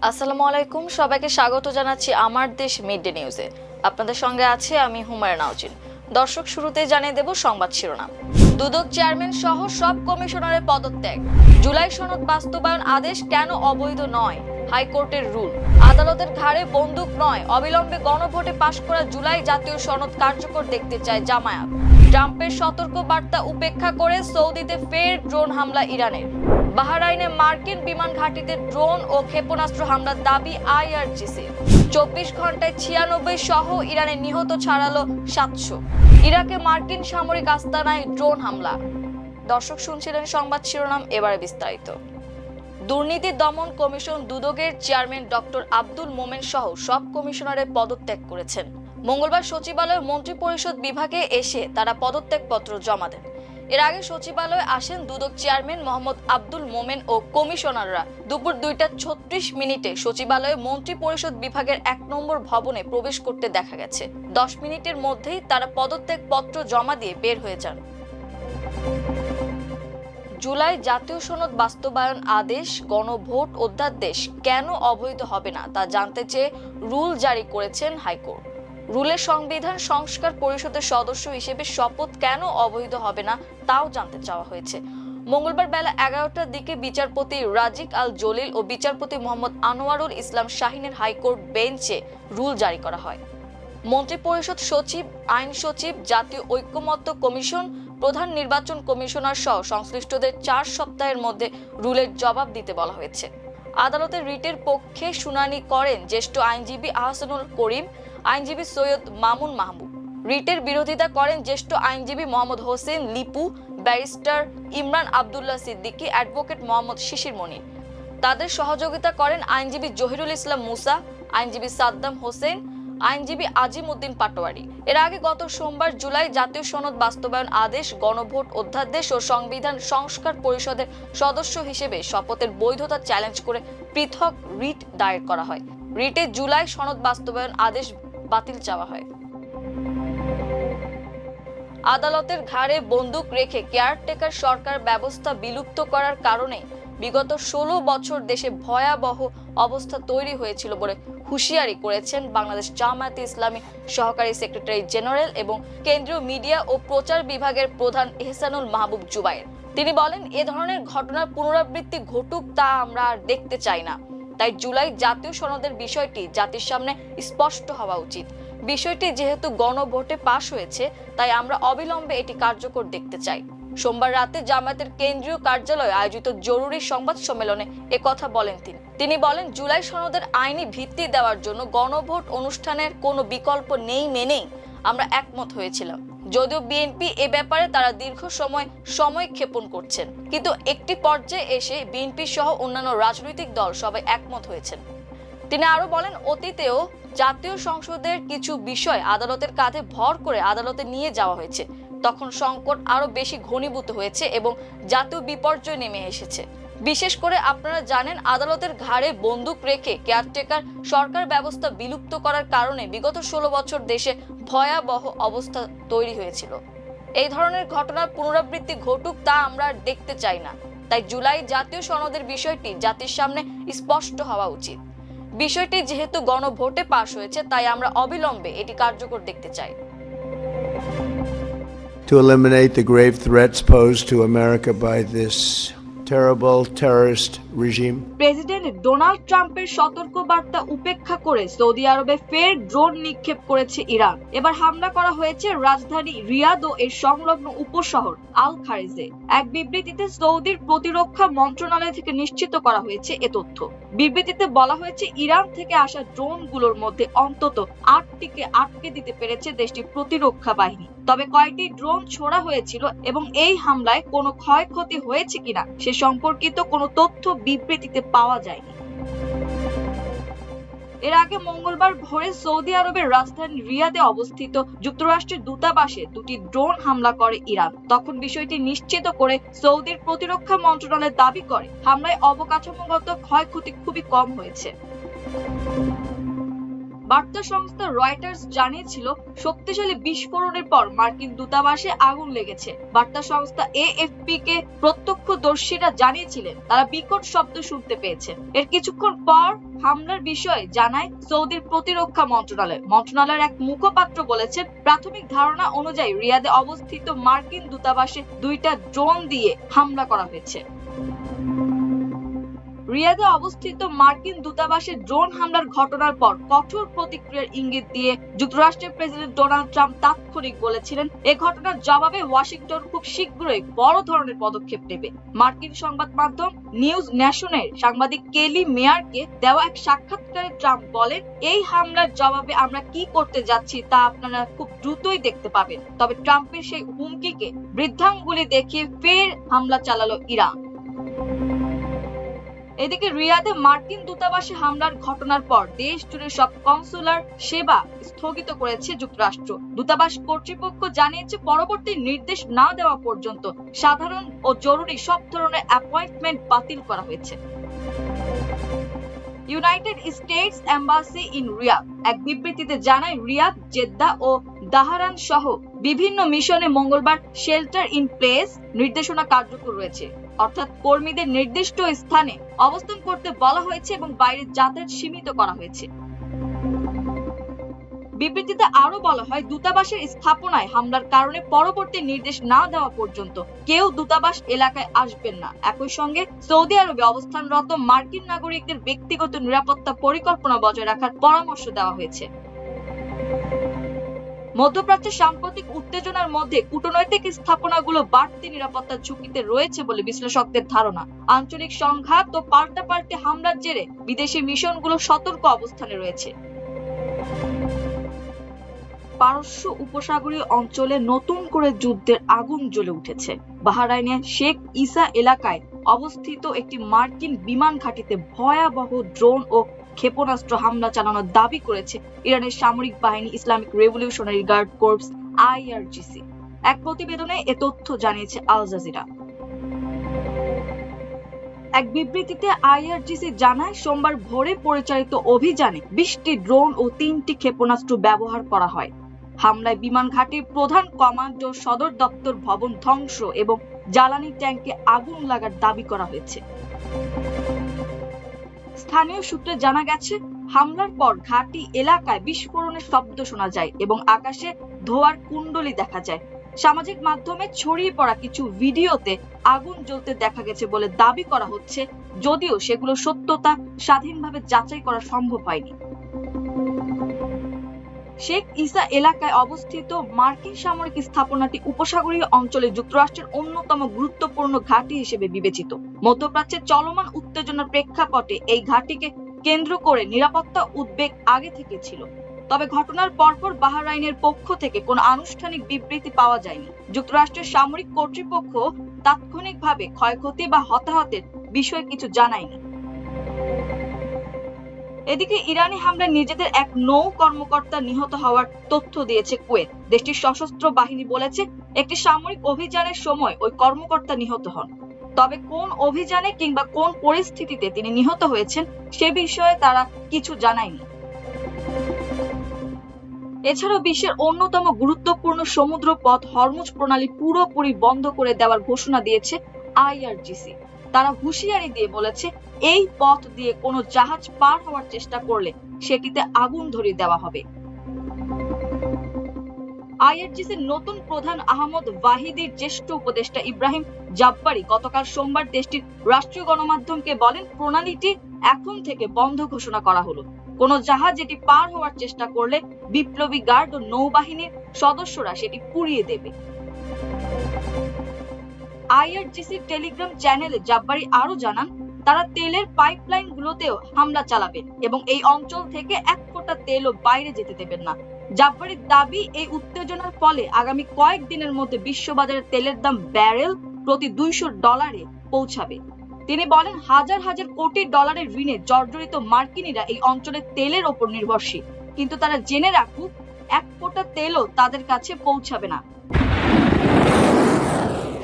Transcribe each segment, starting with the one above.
আসসালামু আলাইকুম, সবাইকে স্বাগত জানাচ্ছি আমার দেশ মিড ডে নিউজে। আপনাদের সঙ্গে আছে আমি হুমায়রা নাওজিন। দর্শক, শুরুতেই জানিয়ে দেব সংবাদ শিরোনাম। দুদক চেয়ারম্যান সহ সব কমিশনারের পদত্যাগ। জুলাই সনদ বাস্তবায়ন আদেশ কেন অবৈধ নয়, হাইকোর্টের রুল। আদালতের ঘাড়ে বন্দুক নয়, অবিলম্বে গণভোটে পাশ করা জুলাই জাতীয় সনদ কার্যকর দেখতে চায় জামায়াত। ট্রাম্পের সতর্ক বার্তা উপেক্ষা করে সৌদিতে ফের ড্রোন হামলা ইরানের। বাহরাইনে মার্কিন বিমান ঘাঁটিতে ড্রোন ও ক্ষেপণাস্ত্র হামলার দাবি আইআরজিসি। 24 ঘন্টায় 96 সহ ইরানে নিহত ছাড়ালো 700। ইরাকে মার্কিন সামরিক আস্তানায় ড্রোন হামলা। দর্শক, শুনছিলেন সংবাদ শিরোনাম, এবারে বিস্তারিত। দুর্নীতি দমন কমিশন দুদকের চেয়ারম্যান ডক্টর আব্দুল মোমেন সহ সব কমিশনারের পদত্যাগ করেছেন। মঙ্গলবার সচিবালয়ের মন্ত্রিপরিষদ বিভাগে এসে তারা পদত্যাগপত্র জমা দেন। এর আগে সচিবালয়ে আসেন দুদক চেয়ারম্যান মোহাম্মদ আব্দুল মোমেন ও কমিশনাররা দুপুর 2:36 সচিবালয়ে মন্ত্রিপরিষদ বিভাগের 1 নম্বর ভবনে প্রবেশ করতে দেখা গেছে। 10 মিনিটের মধ্যেই তারা পদত্যাগপত্র জমা দিয়ে বের হয়ে যান। জুলাই জাতীয় সনদ বাস্তবায়ন আদেশ গণভোট অধ্যাদেশ কেন অবৈধ হবে না তা জানতে চেয়ে রুল জারি করেছেন হাইকোর্ট। রুলের সংবিধান সংস্কার পরিষদের সদস্য হিসেবে শপথ কেন অবৈধ হবে না তাও জানতে চাওয়া হয়েছে। মঙ্গলবার বেলা 11টার দিকে বিচারপতি রাজিক আল জলিল ও বিচারপতি মোহাম্মদ আনোয়ারুল ইসলাম শাহিনের হাইকোর্ট বেঞ্চে রুল জারি করা হয়। মন্ত্রিপরিষদ সচিব, আইন সচিব, জাতীয় ঐক্যমত্য কমিশন, প্রধান নির্বাচন কমিশনার সহ সংশ্লিষ্টদের 4 সপ্তাহের মধ্যে রুলের জবাব দিতে বলা হয়েছে। আদালতের রিটের পক্ষে শুনানি করেন জ্যেষ্ঠ আইনজীবী আহসানুল করিম, আইনজীবী সৈয়দ মামুন মাহবুব। রিটের বিরোধিতা করেন জ্যেষ্ঠ আইনজীবী মোহাম্মদ হোসেন লিপু, ব্যারিস্টার ইমরান আব্দুল্লাহ সিদ্দিকী, অ্যাডভোকেট মোহাম্মদ শিশির মনির। তাদের সহযোগিতা করেন আইনজীবী জহিরুল ইসলাম মুসা, আইনজীবী সাদ্দাম হোসেন, আইনজীবী আজিম উদ্দিন পাটোয়ারি। এর আগে গত সোমবার জুলাই জাতীয় সনদ বাস্তবায়ন আদেশ গণভোট অধ্যাদেশ ও সংবিধান সংস্কার পরিষদের সদস্য হিসেবে শপথের বৈধতা চ্যালেঞ্জ করে পৃথক রিট দায়ের করা হয়। রিটে জুলাই সনদ বাস্তবায়ন আদেশ বাতিল চাওয়া হয়। আদালতের ঘাড়ে বন্দুক রেখে কেয়ারটেকার সরকার ব্যবস্থা বিলুপ্ত করার কারণে বিগত 16 বছর দেশে ভয়াবহ অবস্থা তৈরি হয়েছিল বলে হুঁশিয়ারি করেছেন বাংলাদেশ জামায়াতে ইসলামী সহকারী সেক্রেটারি জেনারেল এবং কেন্দ্রীয় মিডিয়া ও প্রচার বিভাগের প্রধান এহসানুল মাহবুব জুবায়ের। তিনি বলেন, এ ধরনের ঘটনার পুনরাবৃত্তি ঘটুক তা আমরা আর দেখতে চাই না। তাই জুলাই জাতীয় সনদের বিষয়টি জাতির সামনে স্পষ্ট হওয়া উচিত। বিষয়টি যেহেতু গণভোটে পাশ হয়েছে, তাই আমরা অবিলম্বে এটি কার্যকর দেখতে চাই। সোমবার রাতে জামায়াতের কেন্দ্রীয় কার্যালয়ে আয়োজিত জরুরি সংবাদ সম্মেলনে একথা বলেন তিনি বলেন, জুলাই সনদের আইনি ভিত্তি দেওয়ার জন্য গণভোট অনুষ্ঠানের কোনো বিকল্প নেই মেনেই আমরা একমত হয়েছিলাম। যদিও বিএনপি এ ব্যাপারে তারা দীর্ঘ সময় ক্ষেপণ করছেন, কিন্তু একটি পর্যায়ে এসে বিএনপি সহ অন্যান্য রাজনৈতিক দল সবাই একমত হয়েছেন। তিনি আরো বলেন, অতীতেও জাতীয় সংসদের কিছু বিষয় আদালতের কাঁধে ভর করে আদালতে নিয়ে যাওয়া হয়েছে। তখন সংকট আরো বেশি ঘনীভূত হয়েছে এবং জাতীয় বিপর্যয় নেমে এসেছে। বিশেষ করে আপনারা জানেন, আদালতের ঘাড়ে বন্দুক রেখে কেয়ারটেকার সরকার ব্যবস্থা বিলুপ্ত করার কারণে বিগত 16 বছর দেশে ভয়াবহ অবস্থা তৈরি হয়েছিল। এই ধরনের ঘটনার পুনরাবৃত্তি ঘটুক তা আমরা আর দেখতে চাই না। তাই জুলাই জাতীয় সনদের বিষয়টি জাতির সামনে স্পষ্ট হওয়া উচিত। বিষয়টি যেহেতু গণভোটে পাশ হয়েছে, তাই আমরা অবিলম্বে এটি কার্যকর দেখতে চাই। To eliminate the grave threats posed to America by this terrible terrorist regime. President Donald ট্রাম্পের সতর্ক বার্তা উপেক্ষা করে সৌদি আরবে ফের ড্রোন নিক্ষেপ করেছে ইরান। এবার হামলা করা হয়েছে রাজধানী রিয়াদ ও এর সংলগ্ন উপশহর আল খারিজে। এক বিবৃতিতে সৌদির প্রতিরক্ষা মন্ত্রণালয় থেকে নিশ্চিত করা হয়েছে এ তথ্য। বিবৃতিতে বলা হয়েছে, ইরান থেকে আসা ড্রোনগুলোর মধ্যে অন্তত 8টিকে আটকে দিতে পেরেছে দেশটির প্রতিরক্ষা বাহিনী। তবে কয়েকটি ড্রোন ছোড়া হয়েছিল এবং এই হামলায় কোনো ক্ষয়ক্ষতি হয়েছে কিনা সে সম্পর্কিত কোনো তথ্য বিবৃতিতে পাওয়া যায়নি। এর আগে মঙ্গলবার ভোরে সৌদি আরবের রাজধানী রিয়াদে অবস্থিত যুক্তরাষ্ট্রের দূতাবাসে 2টি ড্রোন হামলা করে ইরান। তখন বিষয়টি নিশ্চিত করে সৌদির প্রতিরক্ষা মন্ত্রণালয় দাবি করে, হামলায় অবকাঠামোগত ক্ষয়ক্ষতি খুবই কম হয়েছে। বার্তা সংস্থা রয়টার্স জানিয়েছিল শক্তিশালী বিস্ফোরণের পর মার্কিন দূতাবাসে আগুন লেগেছে। বার্তা সংস্থা এএফপি কে প্রত্যক্ষদর্শীরা জানিয়েছিলেন তারা বিকট শব্দ শুনতে পেয়েছেন। এর কিছুক্ষণ পর হামলার বিষয়ে জানায় সৌদির প্রতিরক্ষা মন্ত্রণালয়ের এক মুখপাত্র বলেছেন, প্রাথমিক ধারণা অনুযায়ী রিয়াদে অবস্থিত মার্কিন দূতাবাসে 2টা ড্রোন দিয়ে হামলা করা হয়েছে। রিয়াদে অবস্থিত মার্কিন দূতাবাসে ড্রোন হামলার ঘটনার পর কঠোর প্রতিক্রিয়ার ইঙ্গিত দিয়ে যুক্তরাষ্ট্রের প্রেসিডেন্ট ডোনাল্ড ট্রাম্প তাৎক্ষণিক বলেছিলেন এ ঘটনার জবাবে ওয়াশিংটন খুব শীঘ্রই বড় ধরনের পদক্ষেপ নেবে। মার্কিন সংবাদ মাধ্যম নিউজ ন্যাশনের সাংবাদিক কেলি মেয়ারকে দেওয়া এক সাক্ষাৎকারে ট্রাম্প বলেন, এই হামলার জবাবে আমরা কি করতে যাচ্ছি তা আপনারা খুব দ্রুতই দেখতে পাবেন। তবে ট্রাম্পের সেই হুমকিকে বৃদ্ধাঙ্গুলি দেখিয়ে ফের হামলা চালালো ইরান। এদিকে রিয়াদে মার্কিন দূতাবাসে হামলার ঘটনার পর দেশ জুড়ে সব কনসুলার সেবা স্থগিত করেছে যুক্তরাষ্ট্র। দূতাবাস কর্তৃপক্ষ জানিয়েছে পরবর্তী নির্দেশ না দেওয়া পর্যন্ত সাধারণ ও জরুরি সব ধরনের অ্যাপয়েন্টমেন্ট বাতিল করা হয়েছে। United States embassy in Riyadh এক বিবৃতিতে জানায়, রিয়াদ, জেদ্দা ও দাহারান সহ বিভিন্ন মিশনে মঙ্গলবার শেল্টার ইন প্লেস নির্দেশনা কার্যকর রয়েছে, অর্থাৎ কর্মীদের নির্দিষ্ট স্থানে অবস্থান করতে বলা হয়েছে এবং বাইরে যাতায়াত সীমিত করা হয়েছে। বিবৃতিতে আরো বলা হয়, দূতাবাসের স্থাপনায় হামলার কারণে পরবর্তী নির্দেশ না দেওয়া পর্যন্ত কেউ দূতাবাস এলাকায় আসবেন না। একই সঙ্গে সৌদি আরবে অবস্থানরত মার্কিন নাগরিকদের ব্যক্তিগত নিরাপত্তা পরিকল্পনা বজায় রাখার পরামর্শ দেওয়া হয়েছে। মধ্যপ্রাচ্যের সাম্প্রতিক উত্তেজনার মধ্যে কূটনৈতিক স্থাপনাগুলো বাড়তি নিরাপত্তার ঝুঁকিতে রয়েছে বলে বিশ্লেষকদের ধারণা। আঞ্চলিক সংঘাত ও পাল্টাপাল্টি হামলার জেরে বিদেশি মিশনগুলো সতর্ক অবস্থানে রয়েছে। পারস্য উপসাগরীয় অঞ্চলে নতুন করে যুদ্ধের আগুন জ্বলে উঠেছে। বাহরাইনের শেখ ইসা এলাকায় অবস্থিত একটি মার্কিন বিমান ঘাঁটিতে ভয়াবহ ড্রোন ও ক্ষেপণাস্ত্র হামলা চালানোর দাবি করেছে ইরানের সামরিক বাহিনী Islamic Revolutionary Guard Corps IRGC. এক প্রতিবেদনে এ তথ্য জানিয়েছে আল জাজিরা। এক বিবৃতিতে আইআরজিসি জানায়, সোমবার ভোরে পরিচালিত অভিযানে 20টি ড্রোন ও 3টি ক্ষেপণাস্ত্র ব্যবহার করা হয়। হামলায় বিমান ঘাঁটির প্রধান কমান্ডো সদর দপ্তর ভবন ধ্বংস এবং জ্বালানি ট্যাঙ্কে আগুন লাগার দাবি করা হয়েছে। স্থানীয় সূত্রে জানা গেছে, হামলার পর ঘাঁটি এলাকায় বিস্ফোরণের শব্দ শোনা যায় এবং আকাশে ধোঁয়ার কুণ্ডলী দেখা যায়। সামাজিক মাধ্যমে ছড়িয়ে পড়া কিছু ভিডিওতে আগুন জ্বলতে দেখা গেছে বলে দাবি করা হচ্ছে, যদিও সেগুলো সত্যতা স্বাধীনভাবে যাচাই করা সম্ভব হয়নি। শেখ ইসা এলাকায় অবস্থিত মার্কিন সামরিক স্থাপনাটি উপসাগরীয় অঞ্চলে যুক্তরাষ্ট্রের অন্যতম গুরুত্বপূর্ণ ঘাঁটি হিসেবে বিবেচিত। মধ্যপ্রাচ্যের চলমান উত্তেজনার প্রেক্ষাপটে এই ঘাঁটিকে কেন্দ্র করে নিরাপত্তা উদ্বেগ আগে থেকে ছিল। তবে ঘটনার পরপর বাহরাইনের পক্ষ থেকে কোনো আনুষ্ঠানিক বিবৃতি পাওয়া যায়নি। যুক্তরাষ্ট্রের সামরিক কর্তৃপক্ষ তাৎক্ষণিকভাবে ক্ষয়ক্ষতি বা হতাহতের বিষয়ে কিছু জানায়নি। এদিকে ইরানি হামলায় নিজেদের এক নৌ কর্মকর্তা নিহত হওয়ার তথ্য দিয়েছে কুয়েত। দেশটির সশস্ত্র বাহিনী বলেছে, একটি সামরিক অভিযানের সময় ওই কর্মকর্তা নিহত হন। তবে কোন অভিযানে কিংবা কোন পরিস্থিতিতে তিনি নিহত হয়েছেন সে বিষয়ে তারা কিছু জানায়নি। এছাড়াও বিশ্বের অন্যতম গুরুত্বপূর্ণ সমুদ্র পথ হরমুজ প্রণালী পুরোপুরি বন্ধ করে দেওয়ার ঘোষণা দিয়েছে আইআরজিসি। তারা হুঁশিয়ারি দিয়ে বলেছে, এই পথ দিয়ে কোনো জাহাজ পার হওয়ার চেষ্টা করলে সেটিতে আগুন ধরিয়ে দেওয়া হবে। আইআরজিসির নতুন প্রধান আহমদ ওয়াহিদির জ্যেষ্ঠ উপদেষ্টা ইব্রাহিম জাব্বারি গতকাল সোমবার দেশটির রাষ্ট্রীয় গণমাধ্যমকে বলেন, প্রণালীটি এখন থেকে বন্ধ ঘোষণা করা হলো। কোনো জাহাজ এটি পার হওয়ার চেষ্টা করলে বিপ্লবী গার্ড ও নৌবাহিনীর সদস্যরা সেটি পুড়িয়ে দেবে। আইআরজিসির টেলিগ্রাম চ্যানেলে জাব্বারি আরো জানান, তারা তেলের পাইপলাইন গুলোতেও হামলা চালাবেন এবং এই অঞ্চল থেকে এক ফোঁটা তেলও বাইরে যেতে দেবেন না। জাব্বারির দাবি, এই উত্তেজনার ফলে আগামী কয়েকদিনের মধ্যে বিশ্ববাজারে তেলের দাম ব্যারেল প্রতি $200 পৌঁছাবে। তিনি বলেন, হাজার হাজার কোটি ডলারের ঋণে জর্জরিত মার্কিনীরা এই অঞ্চলের তেলের ওপর নির্ভরশীল, কিন্তু তারা জেনে রাখুক, এক ফোঁটা তেলও তাদের কাছে পৌঁছাবে না।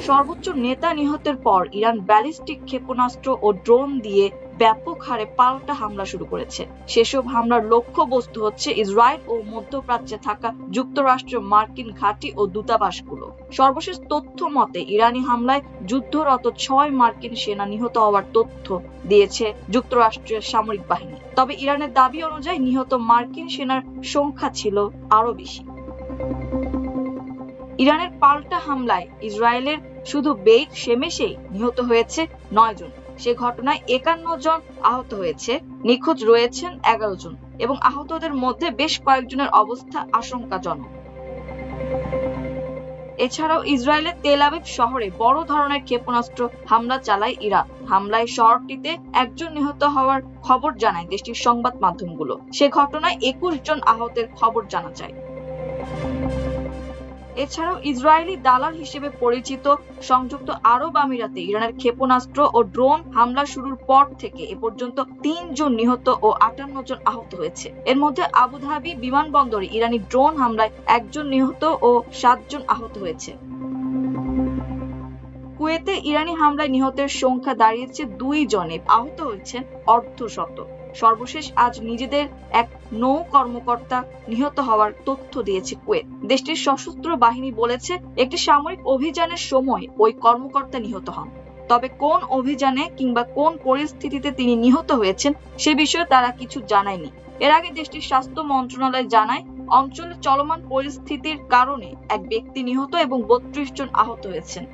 সর্বোচ্চ নেতা নিহতের পর ইরান ব্যালিস্টিক ক্ষেপণাস্ত্র ও ড্রোন দিয়ে ব্যাপক হারে পাল্টা হামলা শুরু করেছে। সেসব হামলার লক্ষ্যবস্তু হচ্ছে ইসরায়েল ও মধ্যপ্রাচ্যে থাকা যুক্তরাষ্ট্রের মার্কিন ঘাঁটি ও দূতাবাসগুলো। সর্বশেষ তথ্য মতে ইরানি হামলায় যুদ্ধরত 6 মার্কিন সেনা নিহত হওয়ার তথ্য দিয়েছে যুক্তরাষ্ট্রের সামরিক বাহিনী। তবে ইরানের দাবি অনুযায়ী নিহত মার্কিন সেনার সংখ্যা ছিল আরো বেশি। ইরানের পাল্টা হামলায় ইসরায়েলের শুধু বেইত শেমেশেই নিহত হয়েছে 9 জন। সে ঘটনায় 51 জন আহত হয়েছে, নিখোঁজ রয়েছেন 11 জন এবং আহতদের মধ্যে বেশ কয়েকজনের অবস্থা আশঙ্কাজনক। এছাড়াও ইসরায়েলের তেল আবিব শহরে বড় ধরনের ক্ষেপণাস্ত্র হামলা চালায় ইরান। হামলায় শহরটিতে 1 জন নিহত হওয়ার খবর জানায় দেশটির সংবাদ মাধ্যমগুলো। সে ঘটনায় 21 জন আহতের খবর জানা যায়। এছাড়াও ইসরায়েলি দালাল হিসেবে পরিচিত সংযুক্ত আরব আমিরাতে ইরানের ক্ষেপণাস্ত্র ও ড্রোন হামলা শুরুর পর থেকে এ পর্যন্ত 3 জন নিহত ও 58 জন আহত হয়েছে। এর মধ্যে আবুধাবি বিমানবন্দরে ইরানি ড্রোন হামলায় 1 জন নিহত ও 7 জন আহত হয়েছে। কুয়েতে ইরানি হামলায় নিহতের সংখ্যা দাঁড়িয়েছে 2 জনে, আহত হয়েছেন অর্ধশত। সর্বশেষ আজ নিজেদের এক নৌ কর্মকর্তা নিহত হওয়ার তথ্য দিয়েছে কুয়েত। দেশটির সশস্ত্র বাহিনী বলেছে একটি সামরিক অভিযানের সময় ওই কর্মকর্তা নিহত হন। তবে কোন অভিযানে কিংবা কোন পরিস্থিতিতে তিনি নিহত হয়েছেন সে বিষয়ে তারা কিছু জানায়নি। এর আগে দেশটির স্বাস্থ্য মন্ত্রণালয় জানায় অঞ্চলে চলমান পরিস্থিতির কারণে এক ব্যক্তি নিহত এবং 32 জন আহত হয়েছেন।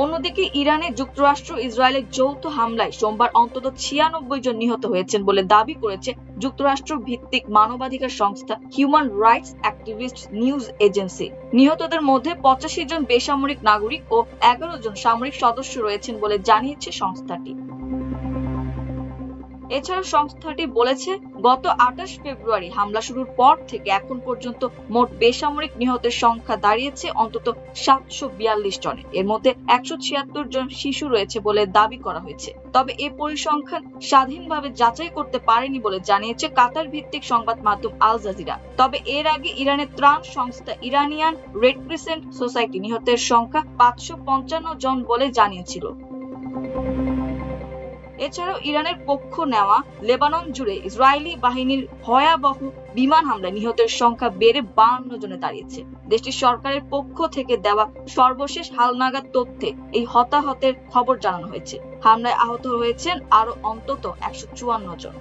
অন্যদিকে ইরানে যুক্তরাষ্ট্র ইসরায়েলের যৌথ হামলায় সোমবার অন্তত 96 জন নিহত হয়েছেন বলে দাবি করেছে যুক্তরাষ্ট্র ভিত্তিক মানবাধিকার সংস্থা human rights activist news agency. নিহতদের মধ্যে 85 জন বেসামরিক নাগরিক ও 11 জন সামরিক সদস্য রয়েছেন বলে জানিয়েছে সংস্থাটি। এছাড়া সংস্থাটি বলেছে গত 28 ফেব্রুয়ারি হামলা শুরুর পর থেকে এখন পর্যন্ত মোট বেসামরিক নিহতের সংখ্যা দাঁড়িয়েছে অন্তত 742 জনের। এর মধ্যে 176 জন শিশু রয়েছে বলে দাবি করা হয়েছে। তবে এই পরিসংখ্যান স্বাধীনভাবে যাচাই করতে পারেনি বলে জানিয়েছে কাতার ভিত্তিক সংবাদ মাধ্যম আল জাজিরা। তবে এর আগে ইরানের ত্রাণ সংস্থা ইরানিয়ান রেড ক্রিসেন্ট সোসাইটি নিহতের সংখ্যা 555 জন বলে জানিয়েছিল। এছাড়াও ইরানের পক্ষ নেওয়া লেবানন জুড়ে ইসরায়েলি বাহিনীর ভয়াবহ বিমান হামলায় নিহতের সংখ্যা বেড়ে 52 জনে দাঁড়িয়েছে। দেশটির সরকারের পক্ষ থেকে দেওয়া সর্বশেষ হালনাগাদ তথ্যে এই হতাহতের খবর জানানো হয়েছে। হামলায় আহত হয়েছেন আরো অন্তত 154 জন।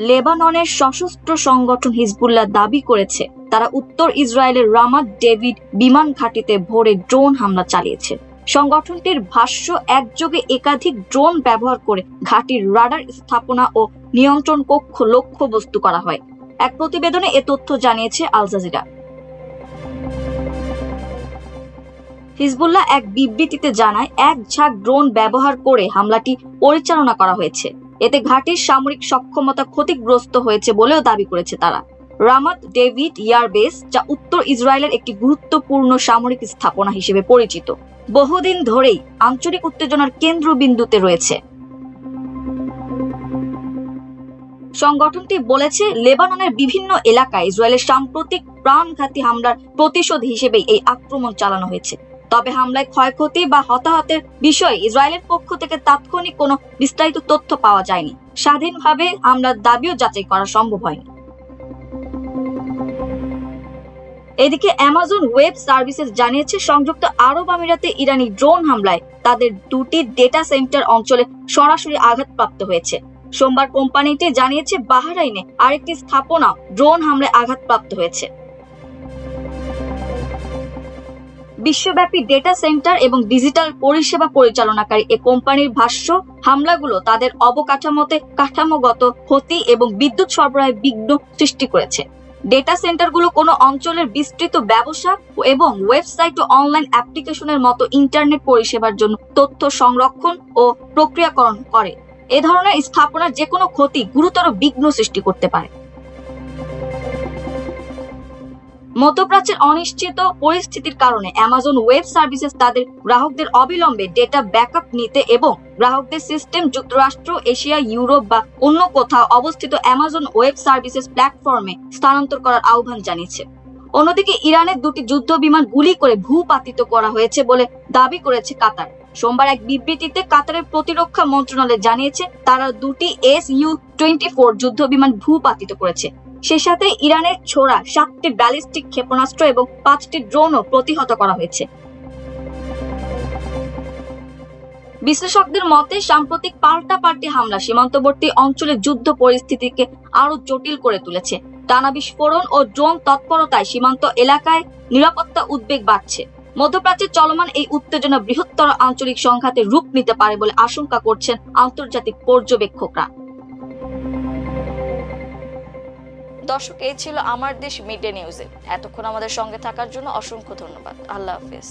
লেবাননের সশস্ত্র সংগঠন হিজবুল্লাহ দাবি করেছে তারা উত্তর ইসরায়েলের রামাত ডেভিড বিমান ঘাঁটিতে ভোরে ড্রোন হামলা চালিয়েছে। সংগঠনটির ভাষ্য একযোগে একাধিক ড্রোন ব্যবহার করে ঘাঁটির রাডার স্থাপনা ও নিয়ন্ত্রণ কক্ষ লক্ষ্যবস্তু করা হয়। এক প্রতিবেদনে এ তথ্য জানিয়েছে আল জাজিরা। হিজবুল্লাহ এক বিবৃতিতে জানায় এক ঝাঁক ড্রোন ব্যবহার করে হামলাটি পরিচালনা করা হয়েছে। এতে ঘাঁটির সামরিক সক্ষমতা ক্ষতিগ্রস্ত হয়েছে বলেও দাবি করেছে তারা। রামাত ডেভিড এয়ারবেস, যা উত্তর ইসরায়েলের একটি গুরুত্বপূর্ণ সামরিক স্থাপনা হিসেবে পরিচিত, বহুদিন ধরেই আঞ্চলিক উত্তেজনার কেন্দ্রবিন্দুতে রয়েছে। সংগঠনটি বলেছে লেবাননের বিভিন্ন এলাকায় ইসরায়েলের সাম্প্রতিক প্রাণঘাতী হামলার প্রতিশোধ হিসেবে এই আক্রমণ চালানো হয়েছে। তবে হামলায় ক্ষয়ক্ষতি বা হতাহতের বিষয়ে ইসরায়েলের পক্ষ থেকে তাৎক্ষণিক কোনো বিস্তারিত তথ্য পাওয়া যায়নি। স্বাধীনভাবে হামলার দাবিও যাচাই করা সম্ভব হয়নি। এদিকে অ্যামাজন ওয়েব সার্ভিসেস জানিয়েছে সংযুক্ত আরব আমিরাতে ইরানি ড্রোন হামলায় তাদের 2টি ডেটা সেন্টার অঞ্চলে সরাসরি আঘাতপ্রাপ্ত হয়েছে। সোমবার কোম্পানিটি জানিয়েছে বাহরাইনে আরেকটি স্থাপনা ড্রোন হামলায় আঘাতপ্রাপ্ত হয়েছে। বিশ্বব্যাপী ডেটা সেন্টার এবং ডিজিটাল পরিষেবা পরিচালনাকারী এ কোম্পানির ভাষ্য, হামলাগুলো তাদের অবকাঠামোতে কাঠামোগত ক্ষতি এবং বিদ্যুৎ সরবরাহে বিঘ্ন সৃষ্টি করেছে। ডেটা সেন্টারগুলো কোনো অঞ্চলের বিস্তৃত ব্যবসা এবং ওয়েবসাইট ও অনলাইন অ্যাপ্লিকেশনের মতো ইন্টারনেট পরিষেবার জন্য তথ্য সংরক্ষণ ও প্রক্রিয়াকরণ করে। এ ধরনের স্থাপনার যে কোনো ক্ষতি গুরুতর বিঘ্ন সৃষ্টি করতে পারে। মধ্যপ্রাচ্যের অনিশ্চিত পরিস্থিতির কারণে অ্যামাজন ওয়েব সার্ভিসেস তাদের গ্রাহকদের অবিলম্বে ডেটা ব্যাকআপ নিতে এবং গ্রাহকদের সিস্টেম যুক্তরাষ্ট্র, এশিয়া, ইউরোপ বা অন্য কোথাও অবস্থিত অ্যামাজন ওয়েব সার্ভিসেস প্ল্যাটফর্মে স্থানান্তর করার আহ্বান জানিয়েছে। অন্যদিকে ইরানের 2টি যুদ্ধ বিমান গুলি করে ভূপাতিত করা হয়েছে বলে দাবি করেছে কাতার। সোমবার এক বিবৃতিতে কাতারের প্রতিরক্ষা মন্ত্রণালয় জানিয়েছে তারা দুটি Su-24 যুদ্ধ বিমান ভূপাতিত করেছে। সে সাথে ইরানের ছোড়া 7টি ব্যালিস্টিক ক্ষেপণাস্ত্র এবং 5টি ড্রোনও প্রতিহত করা হয়েছে। বিশ্লেষকদের মতে সাম্প্রতিক পাল্টাপাল্টি হামলা সীমান্তবর্তী অঞ্চলে যুদ্ধ পরিস্থিতিকে আরো জটিল করে তুলেছে। টানা বিস্ফোরণ ও ড্রোন তৎপরতায় সীমান্ত এলাকায় নিরাপত্তা উদ্বেগ বাড়ছে। মধ্যপ্রাচ্যে চলমান এই উত্তেজনা বৃহত্তর আঞ্চলিক সংঘাতে রূপ নিতে পারে বলে আশঙ্কা করছেন আন্তর্জাতিক পর্যবেক্ষকরা। দর্শক, এই ছিল আমার দেশ মিডডে নিউজে। এতক্ষণ আমাদের সঙ্গে থাকার জন্য অসংখ্য ধন্যবাদ। আল্লাহ হাফেজ।